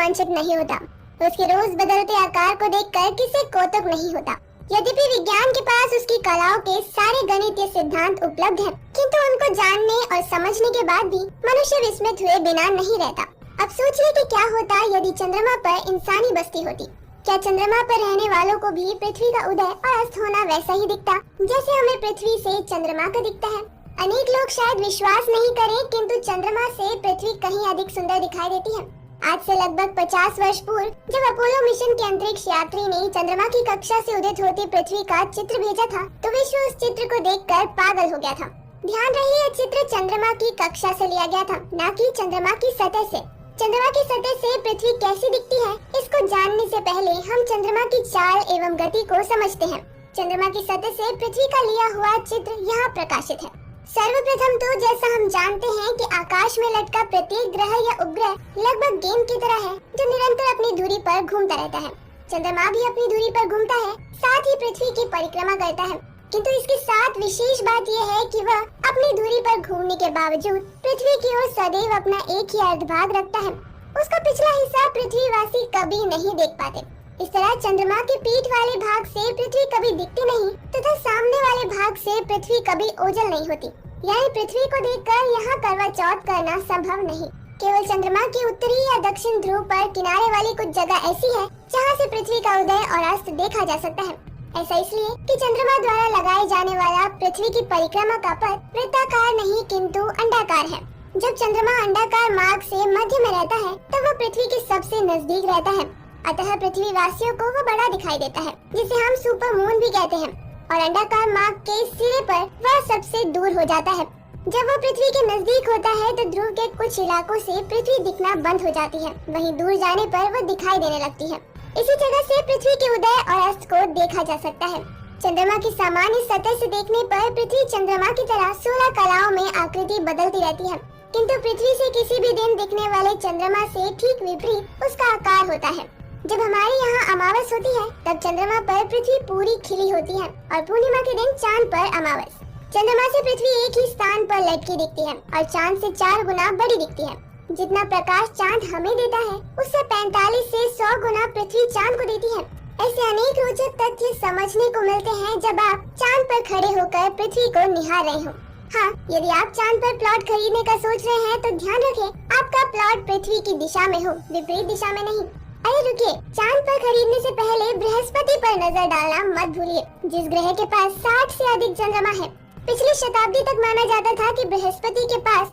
रोमांचक नहीं होता, उसके रोज बदलते आकार को देखकर किसी कौतुक नहीं होता। यद्यपि विज्ञान के पास उसकी कलाओं के सारे गणितीय सिद्धांत उपलब्ध हैं, किंतु उनको जानने और समझने के बाद भी मनुष्य विस्मित हुए बिना नहीं रहता। अब सोचिए कि क्या होता यदि चंद्रमा पर इंसानी बस्ती होती। क्या चंद्रमा पर रहने वालों को भी पृथ्वी का उदय और अस्त होना वैसा ही दिखता जैसे हमें पृथ्वी से चंद्रमा का दिखता है? अनेक लोग शायद विश्वास नहीं करें, किंतु चंद्रमा से पृथ्वी कहीं अधिक सुंदर दिखाई देती है। आज से लगभग 50 वर्ष पूर्व जब अपोलो मिशन के अंतरिक्ष यात्री ने चंद्रमा की कक्षा से उदित होती पृथ्वी का चित्र भेजा था, तो विश्व उस चित्र को देखकर पागल हो गया था। ध्यान रहे, यह चित्र चंद्रमा की कक्षा से लिया गया था, न कि चंद्रमा की सतह से। चंद्रमा की सतह से पृथ्वी कैसी दिखती है, इसको जानने से पहले हम चंद्रमा की चाल एवं गति को समझते हैं। चंद्रमा की सतह से पृथ्वी का लिया हुआ चित्र यहाँ प्रकाशित है। सर्वप्रथम तो जैसा हम जानते हैं कि आकाश में लटका प्रत्येक ग्रह या उपग्रह लगभग गेंद की तरह है, जो निरंतर अपनी धुरी पर घूमता रहता है। चंद्रमा भी अपनी धुरी पर घूमता है, साथ ही पृथ्वी की परिक्रमा करता है, किंतु इसके साथ विशेष बात यह है कि वह अपनी धुरी पर घूमने के बावजूद पृथ्वी की ओर सदैव अपना एक ही अर्धभाग रखता है। उसका पिछला हिस्सा पृथ्वीवासी कभी नहीं देख पाते। इस तरह चंद्रमा के पीठ वाले भाग से पृथ्वी कभी दिखती नहीं तथा सामने वाले भाग से पृथ्वी कभी ओझल नहीं होती। यानी पृथ्वी को देखकर यहाँ करवा चौथ करना संभव नहीं। केवल चंद्रमा के उत्तरी या दक्षिण ध्रुव पर किनारे वाली कुछ जगह ऐसी है जहाँ से पृथ्वी का उदय और अस्त देखा जा सकता है। ऐसा इसलिए कि चंद्रमा द्वारा लगाए जाने वाला पृथ्वी की परिक्रमा का पथ वृत्ताकार नहीं किंतु अंडाकार है। जब चंद्रमा अंडाकार मार्ग से मध्य में रहता है तब वह पृथ्वी के सबसे नजदीक रहता है, अतः पृथ्वी वासियों को वह बड़ा दिखाई देता है, जिसे हम सुपर मून भी कहते हैं। और अंडाकार मार्ग के सिरे पर वह सबसे दूर हो जाता है। जब वह पृथ्वी के नजदीक होता है तो ध्रुव के कुछ इलाकों से पृथ्वी दिखना बंद हो जाती है, वहीं दूर जाने पर वह दिखाई देने लगती है। इसी जगह से पृथ्वी के उदय और अस्त को देखा जा सकता है। चंद्रमा की सामान्य सतह से देखने पर पृथ्वी चंद्रमा की तरह 16 कलाओं में आकृति बदलती रहती है, किंतु पृथ्वी से किसी भी दिन दिखने वाले चंद्रमा से ठीक विपरीत उसका आकार होता है। जब हमारे यहाँ अमावस होती है तब चंद्रमा पर पृथ्वी पूरी खिली होती है और पूर्णिमा के दिन चांद पर अमावस। चंद्रमा से पृथ्वी एक ही स्थान पर लटकी दिखती है और चांद से 4 गुना बड़ी दिखती है। जितना प्रकाश चांद हमें देता है उससे 45 से 100 गुना पृथ्वी चांद को देती है। ऐसे अनेक रोचक तथ्य समझने को मिलते हैं जब आप चांद पर खड़े होकर पृथ्वी को निहार रहे हो। हाँ, यदि आप चांद पर प्लॉट खरीदने का सोच रहे हैं तो ध्यान रखें आपका प्लॉट पृथ्वी की दिशा में हो, विपरीत दिशा में नहीं। अरे रुकिए, चांद पर खरीदने से पहले बृहस्पति पर नजर डालना मत भूलिए, जिस ग्रह के पास 60 से अधिक चंद्रमा है। पिछली शताब्दी तक माना जाता था कि बृहस्पति के पास